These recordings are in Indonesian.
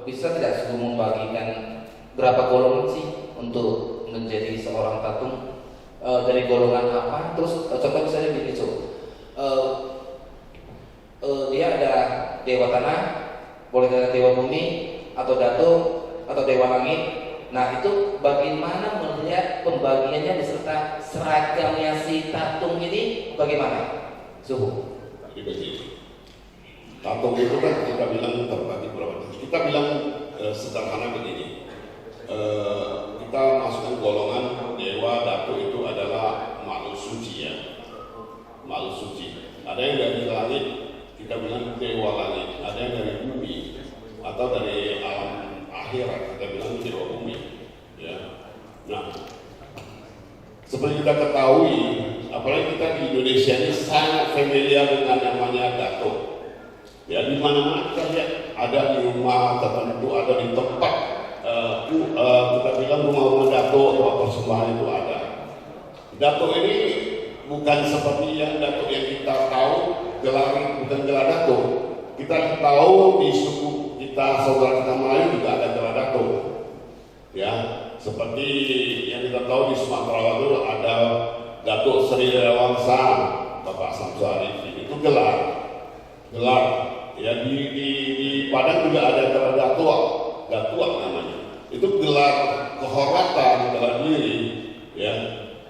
bisa tidak Subuh membagikan berapa golongan sih untuk menjadi seorang tatung, dari golongan apa? Terus contoh misalnya begini dia ada dewa tanah, boleh ada dewa bumi, atau datuk, atau dewa langit. Nah itu bagaimana melihat pembagiannya beserta seragamnya si tatung ini bagaimana? Subuh. Dibagi. Tatung itu kan kita bilang terbagi berapa jenis. Kita bilang sederhana begini. Kita masukkan golongan dewa datuk itu adalah makhluk suci ya. Makhluk suci. Ada yang dari langit, kita bilang dewa langit. Ada yang dari bumi atau dari alam akhirat, kita bilang dewa bumi. Ya. Nah, seperti kita ketahui, apalagi kita di Indonesia ini sangat familiar dengan namanya datuk. Ya, di mana-mana kita lihat ada di rumah tertentu, ada di tempat kita bilang rumah-rumah datuk atau persembahan itu ada. Datuk ini bukan seperti yang datuk yang kita tahu gelar, bukan gelar datuk. Kita tahu di suku kita, saudara kita Melayu juga ada gelar datuk. Ya, seperti yang kita tahu di Sumatera itu ada Datuk Sri Lewangsa, Bapak Samsu Arifin, itu gelar. Ya, di Padang juga ada gelar datuk namanya. Itu gelar kehormatan, gelar diri. Ya.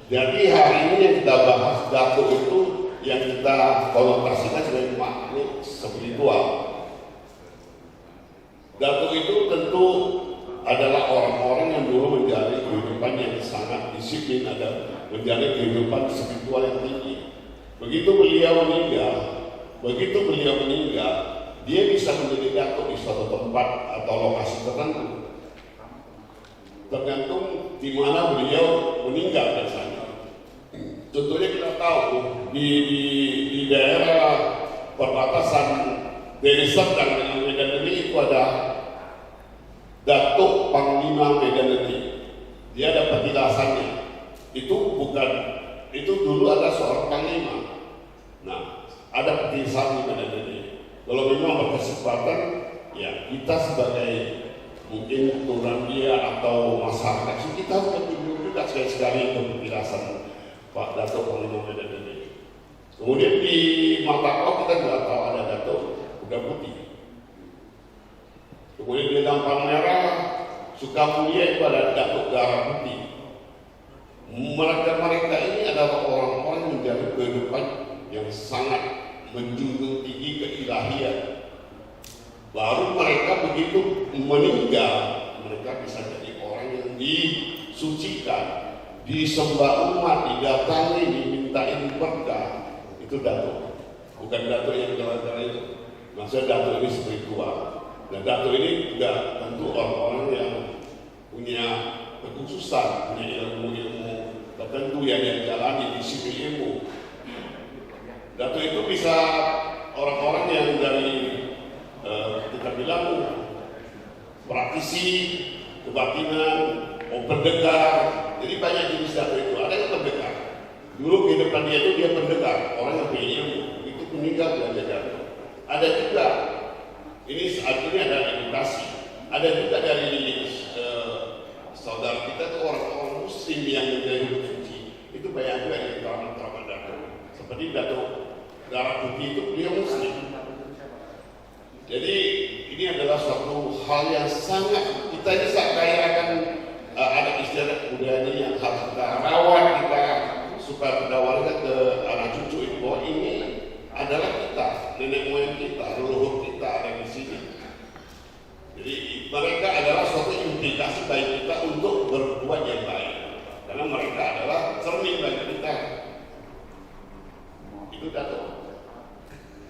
Jadi hari ini yang kita bahas datuk itu yang kita konotasikan sebagai makhluk spiritual. Datuk itu tentu adalah orang-orang yang dulu menjalani kehidupan yang sangat disiplin, ada menjalani kehidupan spiritual yang tinggi. Begitu beliau meninggal, dia bisa menjadi datuk di suatu tempat atau lokasi tertentu. Tergantung di mana beliau meninggal biasanya. Contohnya kita tahu di daerah perbatasan Deli Serdang dengan Medan ini itu ada Datuk Panglima Medan Negeri. Dia ada petilasannya. Itu dulu ada seorang panglima. Nah, ada petilasan di Medan Negeri. Kalau memang berkesempatan, ya kita sebagai mungkin turunan dia atau masyarakat, kita harus berkunjung juga sekali-sekali ke petilasan Pak Datuk Panglima Medan Negeri. Kemudian di Matakwau kita juga tahu ada Datuk Kuda Putih. Kemudian di Dampang Merah, Sukamulia itu ada Datuk Darah Putih. Mereka ini adalah orang-orang yang menjalani kehidupan yang sangat menjunjung tinggi keilahian. Baru mereka begitu meninggal, mereka bisa jadi orang yang disucikan, disembah umat, didatangi, dimintain berkah. Itu datuk. Bukan datuk yang jalan-jalan itu. Maksudnya datuk ini spiritual. Dan datuk ini juga tentu orang-orang yang punya kekhususan, punya ilmu-ilmu tertentu yang dijalani di sisi ilmu. Datuk itu bisa orang-orang yang dari kita bilang praktisi, kebatinan, pendekar. Jadi banyak jenis datuk itu. Ada yang pendekar. Dulu kehidupan dia itu dia pendekar, orang yang punya ilmu. Itu meninggal belajar datuk. Ada juga. Ini saat ini ada edukasi. Ada juga dari saudara kita itu orang-orang muslim yang menjadi hidup suci. Itu banyak juga yang teramat datuk. Seperti Datuk Darah Putih itu dia muslim. Jadi ini adalah suatu hal yang sangat kita ini sangat kaya akan ada istilah budaya yang harus kita rawat, kita supaya kita wariskan ke anak cucu ini bahwa ini adalah kita, nenek moyang kita, leluhur kita ada di sini. Jadi mereka adalah suatu implikasi bagi kita untuk berbuat yang baik, karena mereka adalah cermin bagi kita. Itu datuk.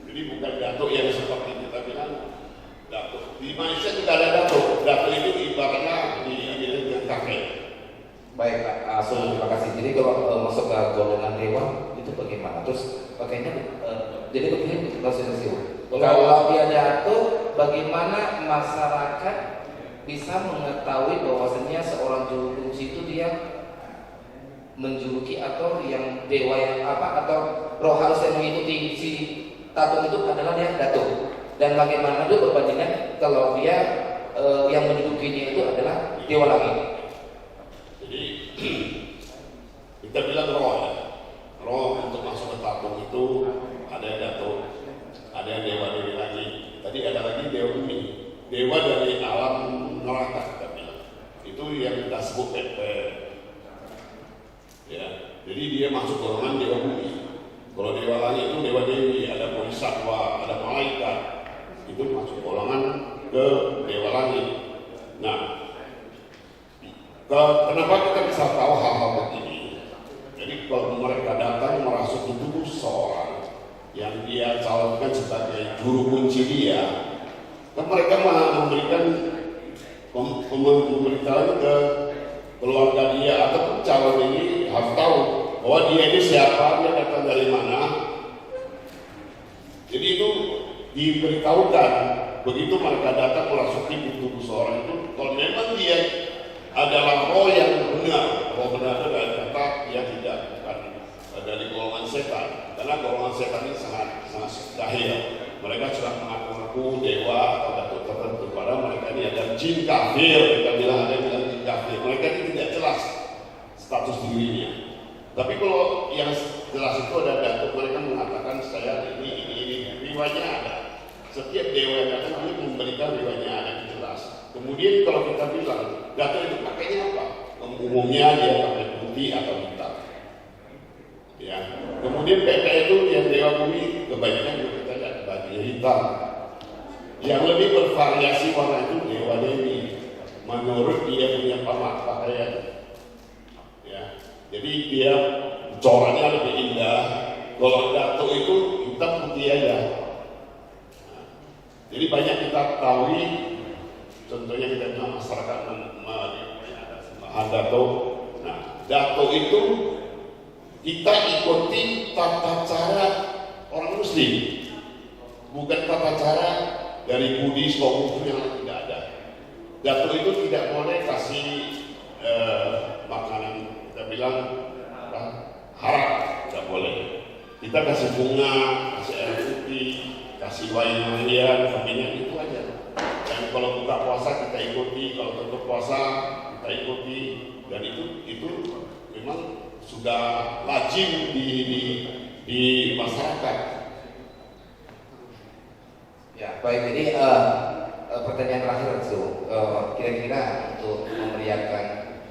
Jadi bukan datuk yang seperti kita bilang datuk. Di Malaysia juga ada datuk. Datuk itu ibaratnya di kafe. Baik Pak Asul, terima kasih. Jadi kalau masuk ke golongan dewa itu bagaimana? Terus pakainya jadi begini prosesnya. Kalau dia jatuh, bagaimana masyarakat bisa mengetahui bahwasanya seorang juru kunci itu dia menjuluki atau yang dewa yang apa atau roh halus yang mengikuti si tatung itu adalah dia datuk. Dan bagaimana itu perbandingan kalau dia yang mendudukinya itu adalah dewa langit. Jadi kita bilang roh ya. Roh untuk masuk ke tatung itu ada yang datuk, ada yang dewa dari langit. Tadi ada lagi dewa bumi, dewa dari alam neraka kita bilang. Itu yang kita sebut Pepe. Ya, jadi dia masuk golongan dewa bumi. Kalau dewa langit itu dewa dewi, ada bodhisattva, ada malaikat, itu masuk golongan ke dewa langit. Nah, kenapa kita bisa tahu hal-hal begini? Jadi kalau mereka datang merasuki tubuh seorang yang dia calonkan sebagai juru kunci dia, kan mereka memberikan memberitahu ke keluarga dia atau calon ini harus tahu bahwa dia ini siapa, dia datang dari mana. Jadi itu diberitahukan begitu mereka datang merasuki tubuh seorang itu. Kalau memang dia adalah roh yang benar, roh benar itu dari kata dia tidak bukan dari golongan setan, karena golongan setan ini sangat dahil. Mereka sudah mengaku-ngaku dewa atau datuk tertentu, padahal mereka ini ada jin kafir. Kita bilang ada yang bilang jin kafir. Mereka ini tidak jelas status dirinya. Tapi kalau yang jelas itu ada datuk, mereka mengatakan saya ini riwayatnya ada. Setiap dewa yang datang dia memberikan riwayatnya ada yang jelas. Kemudian kalau kita bilang datuk itu pakainya apa? Umumnya dia pakai putih atau hitam. Ya. Kemudian PK itu yang dewa bumi kebanyakan juga kita lihat bajunya hitam. Yang lebih bervariasi warna itu dewa dewi. Menurut dia punya pakaian. Jadi dia coraknya lebih indah. Kalau datuk itu hitam putih aja. Nah, jadi banyak kita tahu, contohnya kita bilang masyarakat ada sembahan datuk. Nah, datuk itu kita ikuti tata cara orang Muslim, bukan tata cara dari Buddhis Konghucu yang tidak ada. Datuk itu tidak boleh kasih makanan. Kita bilang harap, tidak boleh. Kita kasih bunga, kasih air putih, kasih wayang-wayangan, kabinnya itu aja. Dan kalau buka puasa kita ikuti, kalau tutup puasa kita ikuti, dan itu memang sudah lazim di masyarakat. Ya, baik. Jadi pertanyaan terakhir itu kira-kira untuk memeriahkan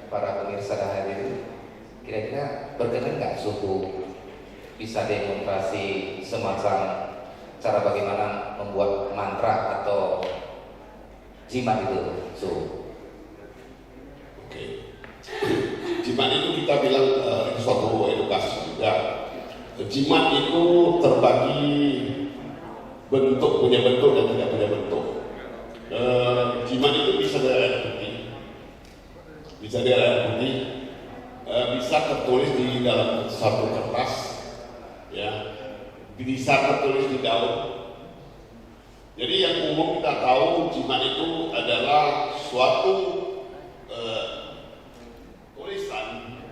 para pemirsa dan hadirin, kira-kira berkenan nggak suhu bisa demonstrasi semacam cara bagaimana membuat mantra atau jimat itu, Oke. Jimat itu kita bilang itu suatu edukasi juga. Jimat itu terbagi punya bentuk dan tidak punya bentuk. Jimat itu bisa dari air putih, bisa dari air putih, bisa tertulis di dalam satu kertas, ya, bisa tertulis di daun. Jadi yang umum kita tahu jimat itu adalah suatu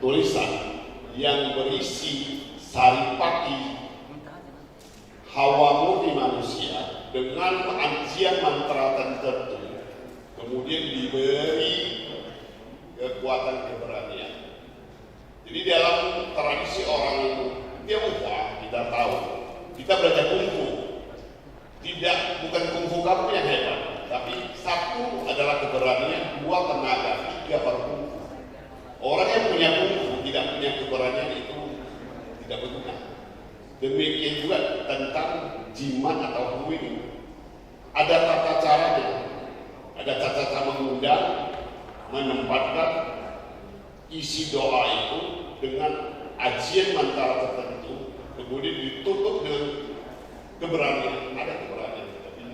tulisan yang berisi saripati hawa murni manusia dengan ajian mantra tertentu, kemudian diberi kekuatan keberanian. Jadi dalam tradisi orang Tionghoa kita tahu, kita belajar kungfu, bukan kungfu kamu yang hebat, tapi satu adalah keberanian, dua tenaga, tiga baru kungfu. Orang yang punya kungfu tidak punya keberanian itu tidak berguna. Demikian juga tentang jimat atau kungfu ini. Ada tata caranya, ada tata cara mengundang, menempatkan isi doa itu dengan ajian mantra tertentu, kemudian ditutup dengan keberanian. Ada keberanian, tapi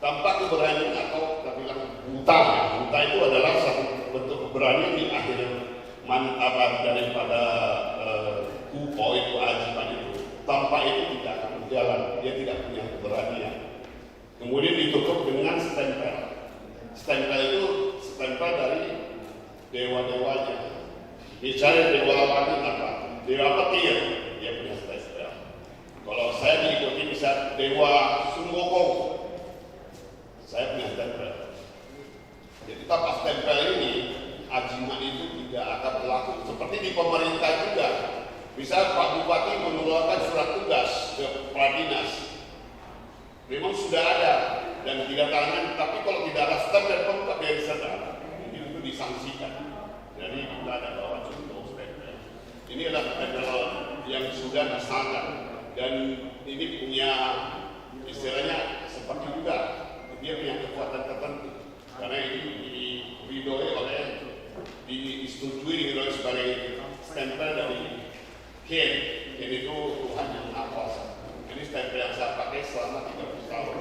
tanpa keberanian atau kita bilang buta. Buta itu adalah satu bentuk keberanian di akhir daripada kupo itu ajiman itu. Tanpa itu tidak akan berjalan, dia tidak punya keberanian. Kemudian ditutup dengan stempel. Stempel itu stempel dari dewa-dewanya. Misalnya dewa langit apa? Dewa petir, dia punya stempel. Kalau saya diikuti bisa dewa Sungkokong, saya punya stempel. pemerintah juga. Bisa Pak Bupati mengeluarkan surat tugas ke Pradinas. Memang sudah ada dan tidak tangan, tapi kalau tidak ada standar pembuat dari sana, itu disangsikan. Jadi kita ada bawa contoh standar. Ini adalah yang sudah disangka dan ini punya istilahnya seperti juga dia punya kekuatan tertentu karena ini diridhoi oleh disetujui oleh sebagai stempel dari Ken itu Tuhan yang Maha Kuasa. Ini stempel yang saya pakai selama 30 tahun.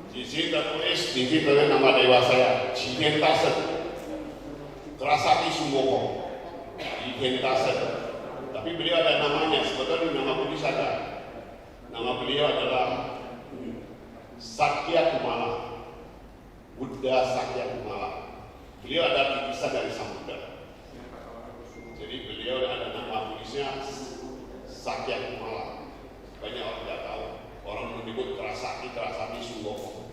Di sini tertulis, di sini tertulis nama dewa saya, Jigentasen, Kerasati Sumboko, Jigentasen. Tapi beliau ada namanya, sebetulnya nama Buddhis ada. Nama beliau adalah Sakya Kumala, Buddha Sakya Kumala. Beliau ada titisan dari Sang Buddha. Jadi beliau ada nama Buddhisnya Sakya Kumala. Banyak orang tidak tahu. Orang menyebut Kerasati Sumboko.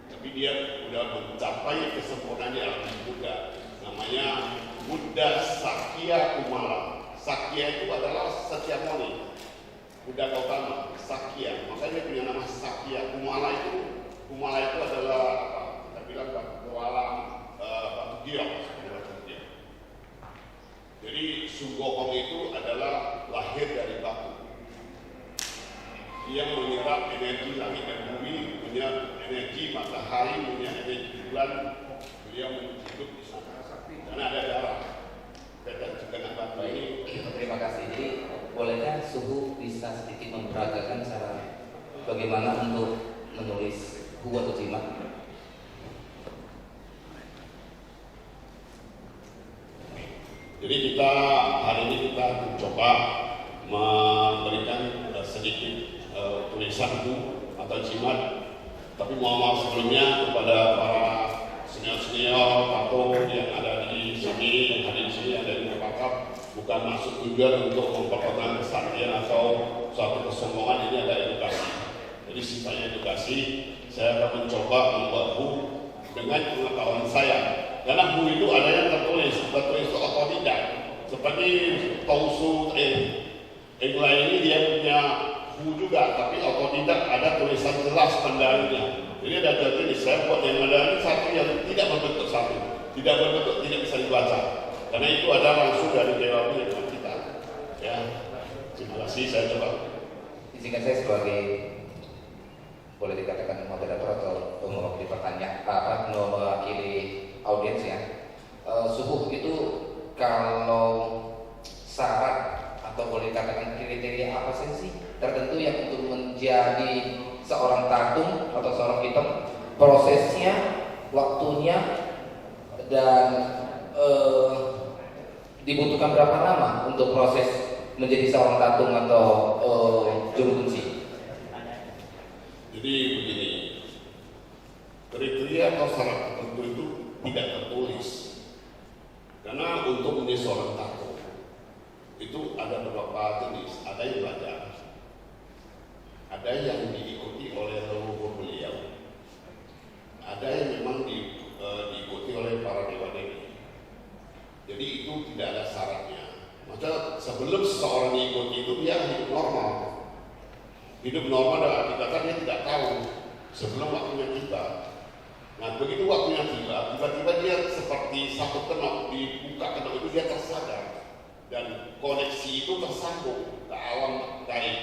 Tapi dia sudah mencapai kesempurnaan di alam Buddha. Namanya Buddha Sakya Kumala. Sakya itu adalah Sakyamuni. Buddha Gautama, Sakya. Makanya dia punya nama Sakya. Kumala itu adalah apa? Kita bilang batu giok. Jadi Sugokong itu adalah lahir dari batu. Dia menyerap energi langit dan bumi, punya energi matahari, punya energi bulan. Beliau hidup di sana. Karena ada darah. Kita juga nak bantu ini. Terima kasih. Jadi bolehkah Suhu bisa sedikit memperagakan cara bagaimana untuk menulis Hu atau Jimat? Jadi kita hari ini kita mencoba memberikan sedikit tulisan Hu atau Jimat. Tapi mohon maaf sebelumnya kepada para senior-senior atau yang ada di sini, yang hadir di sini, yang dari Mekakap, bukan masuk tujuan untuk memperkenalkan kesaktian atau suatu kesombongan. Ini ada edukasi. Jadi sifatnya edukasi. Saya akan mencoba membuat Hu dengan pengetahuan saya. Karena Hu itu ada yang tertulis itu otodidak. Seperti Tausu Egla ini dia punya Hu juga, tapi otodidak ada tulisan jelas pendalilnya. Jadi ada jenis saya buat yang ada satu yang tidak berbentuk satu, tidak berbentuk, tidak bisa dibaca. Karena itu ada langsung dari Dewa yang kita. Ya, terima kasih. Saya coba. Izinkan saya sebagai boleh dikatakan moderator atau mewakili pertanyaan, mewakili audiens ya. Suhu itu kalau syarat atau boleh dikatakan kriteria apa sih tertentu yang untuk menjadi seorang tatung atau seorang piton, prosesnya, waktunya, dan dibutuhkan berapa lama untuk proses menjadi seorang tatung atau juru kunci? Jadi begini, kriteria atau syarat tertentu itu tidak tertulis. Karena untuk menjadi seorang tatung itu ada beberapa jenis, ada yang belajar, ada yang diikuti oleh leluhur beliau, ada yang memang diikuti oleh para dewa dewi. Jadi itu tidak ada syaratnya. Maka sebelum seseorang diikuti itu dia hidup normal. Hidup normal dalam arti kata dia tidak tahu sebelum waktunya tiba. Nah begitu waktunya tiba-tiba dia seperti satu kenop, dibuka kenop itu dia tersadar dan koneksi itu tersambung ke alam gaib.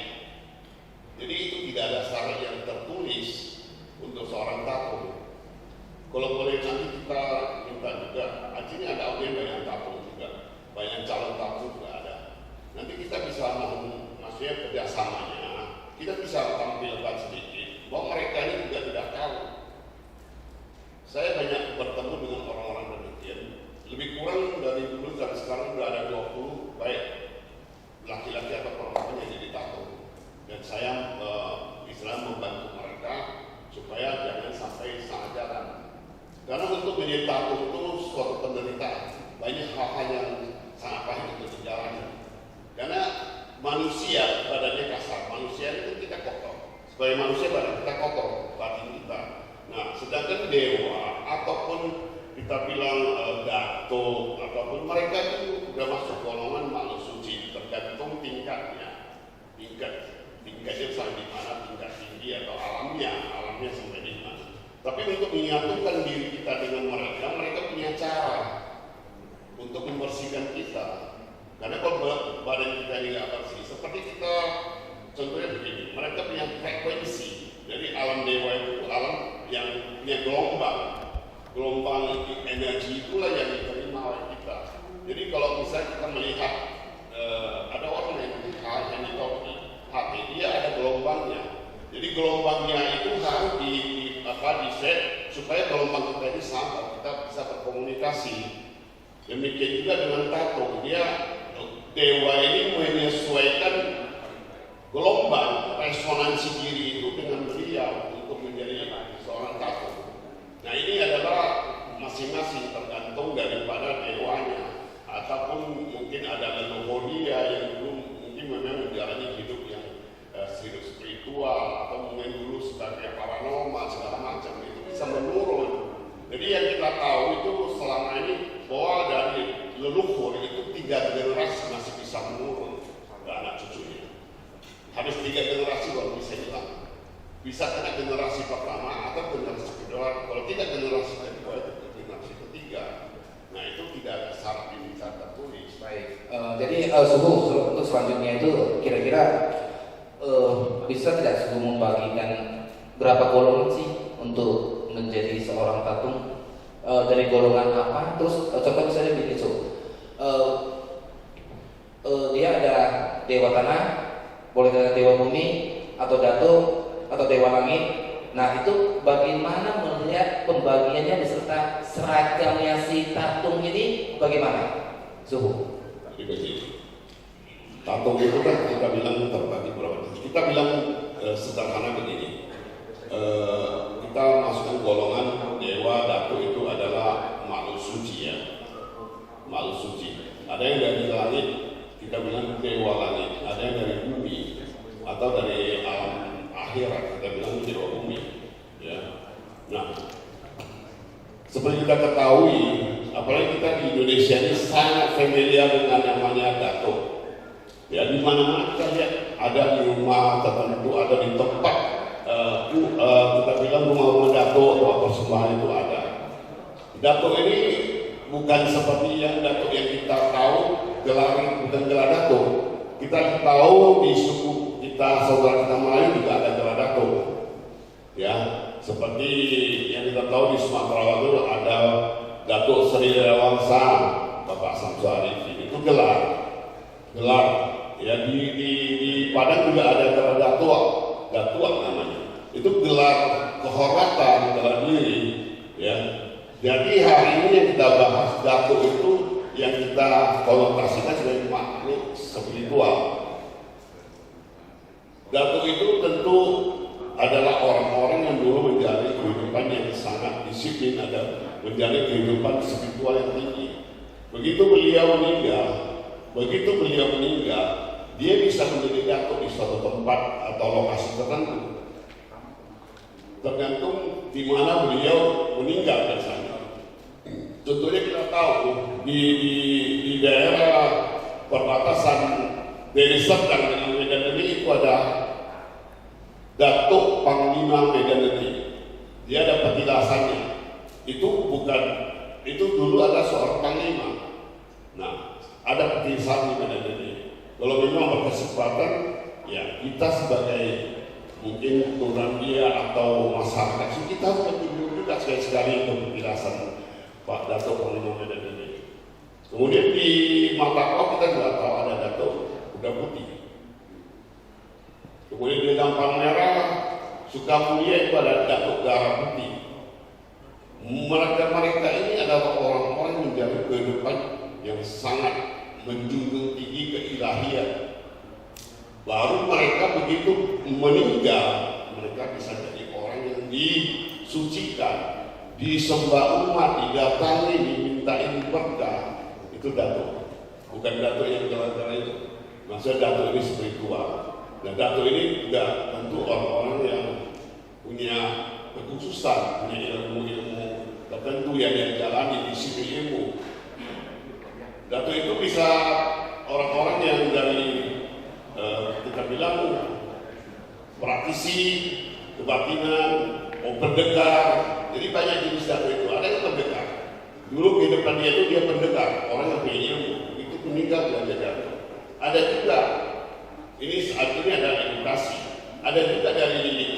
Jadi itu tidak ada syarat yang tertulis untuk seorang tatung. Kalau boleh nanti kita minta juga, artinya ada audien banyak tatung juga, banyak calon tatung juga ada. Nanti kita bisa maksudnya kerjasamanya, kita bisa tampilkan sedikit bahwa mereka ini juga tidak tahu. Saya banyak bertemu dengan orang-orang demikian, lebih kurang dari dulu dan sekarang sudah ada 20 baik laki-laki atau perempuan yang jadi tatung. Dan saya Islam membantu mereka supaya jangan sampai salah jalan. Karena untuk menjadi tatung itu suatu penderitaan, banyak hal-hal yang sangat pahit untuk dijalani. Karena manusia badannya kasar, manusia itu kita kotor. Sebagai manusia badan kita kotor, batin kita. Nah, sedangkan dewa ataupun kita bilang dato ataupun mereka itu sudah masuk golongan makhluk suci, tergantung tingkatnya. Tingkatnya sampai di mana, tingkat tinggi atau alamnya sampai di mana. Tapi untuk menyatukan diri kita dengan mereka punya cara untuk membersihkan kita. Karena kalau badan kita ini nggak bersih, seperti kita contohnya begini, mereka punya frekuensi. Jadi alam dewa itu alam yang punya gelombang energi itulah yang diterima oleh kita. Jadi kalau misalnya kita melihat ada orang yang di hati, dia ada gelombangnya. Jadi gelombangnya itu harus di set supaya gelombang kita ini sama, kita bisa berkomunikasi. Demikian juga dengan tato, dewa ini menyesuaikan gelombang resonansi diri itu dengan beliau untuk menjadi seorang tato. Nah ini adalah masing-masing tergantung daripada dewanya, ataupun mungkin ada leluhur dia yang dulu mungkin memang menjalani hidup yang spiritual, atau mungkin dulu sebagai paranormal segala macam, itu bisa menurun. Jadi yang kita tahu itu selama ini bahwa dari leluhur itu 3 generasi masih bisa menurun ke anak cucunya. Habis 3 generasi baru bisa hilang. Bisa kena generasi pertama atau generasi kedua. Kalau tidak generasi kedua itu generasi ketiga. Nah itu tidak ada syarat yang bisa tertulis. Baik. Jadi Suhu untuk selanjutnya itu kira-kira bisa tidak Suhu membagikan berapa golongan sih untuk menjadi seorang tatung? Dari golongan apa? Terus contoh misalnya begini dia ada dewa tanah, boleh ada dewa bumi, atau datuk, atau dewa langit. Nah itu bagaimana melihat pembagiannya beserta seragamnya si tatung ini bagaimana? Suhu. Jadi begini, tatung itu kan kita bilang terbagi berapa? Kita bilang sederhana begini, kita masukkan golongan dewa datuk itu adalah makhluk suci ya, makhluk suci. Ada yang dari langit, kita bilang dewa langit. Ada yang dari bumi atau dari alam akhirat, kita bilang dewa bumi ya. Nah seperti kita ketahui, apalagi kita di Indonesia ini sangat familiar dengan namanya datuk ya. Di mana-mana kita lihat ada di rumah tertentu, ada di tempat kita bilang rumah-rumah datuk atau persembahan itu ada. Datuk ini bukan seperti yang datuk yang kita tahu, bukan gelar datuk. Kita tahu di suku kita, saudara kita Melayu juga ada gelar datuk ya. Seperti yang kita tahu di Sumatera itu ada Datuk Sri Lewangsa Bapak Samsu Arifin, itu gelar ya. Di Padang juga ada gelar datuk namanya, itu gelar kehormatan, gelar diri ya. Jadi hari ini yang kita bahas datuk itu yang kita konotasikan sebagai makhluk spiritual. Datuk itu tentu adalah orang-orang yang dulu menjalani kehidupan yang sangat disiplin, menjalani kehidupan spiritual yang tinggi. Begitu beliau meninggal, dia bisa menjadi datuk di suatu tempat atau lokasi tertentu. Tergantung di mana beliau meninggal biasanya. Contohnya kita tahu di daerah perbatasan Deli Serdang dengan Medan Negeri itu ada Datuk Panglima Medan Negeri. Dia ada petilasannya. Itu dulu ada seorang panglima. Nah, ada petilasan di Medan Negeri. Kalau memang berkesempatan, ya kita sebagai mungkin turunan dia atau masyarakat, kita harus berkunjung juga sekali-sekali untuk petilasan Pak Datuk Panglima Medan Negeri. Kemudian di Matakwau kita juga tahu ada Datuk Kuda Putih. Kemudian di Gampang Merah, Sukamulia itu ada Datuk Darah Putih. Mereka ini adalah orang-orang yang menjalani kehidupan yang sangat menjunjung tinggi keilahian. Baru mereka begitu meninggal, mereka bisa jadi orang yang disucikan, disembah umat, didatangi, dimintain berkah. Itu datuk, bukan datuk yang jalan-jalan itu. Maksudnya datuk ini spiritual. Dan datuk ini juga tentu orang-orang yang punya kekhususan, punya ilmu-ilmu tertentu yang dia jalani Datuk itu bisa orang-orang yang dari kita bilang praktisi, kebatinan, pendekar. Jadi banyak jenis datuk itu. Ada yang pendekar. Dulu kehidupan dia itu dia pendekar, orang yang punya ilmu. Itu meninggal belajar datuk. Ada juga ini saat ini ada edukasi. Ada juga dari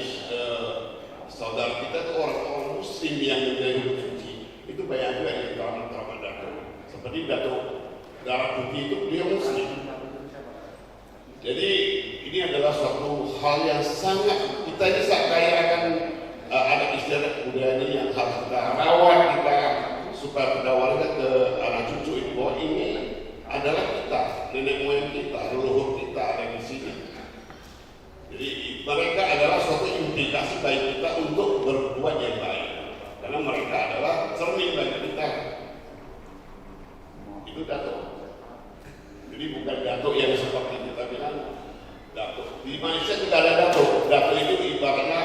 saudara kita itu orang-orang muslim yang menjadi suci. Itu banyak juga yang drama datuk. Seperti datuk darah putih itu dia muslim. Jadi ini adalah suatu hal yang sangat kita ini sangat kaya akan ada istilah budaya ini yang harus kita rawat kita supaya pendawarannya ke anak cucu itu bahwa ini adalah kita, nenek moyang kita, leluhur kita ada di sini. Jadi mereka adalah suatu implikasi bagi kita untuk berbuat yang baik karena mereka adalah cermin bagi kita. Itu datuk. Jadi bukan datuk yang seperti kita bilang datuk. Di Malaysia tidak ada datuk. Datuk itu ibaratnya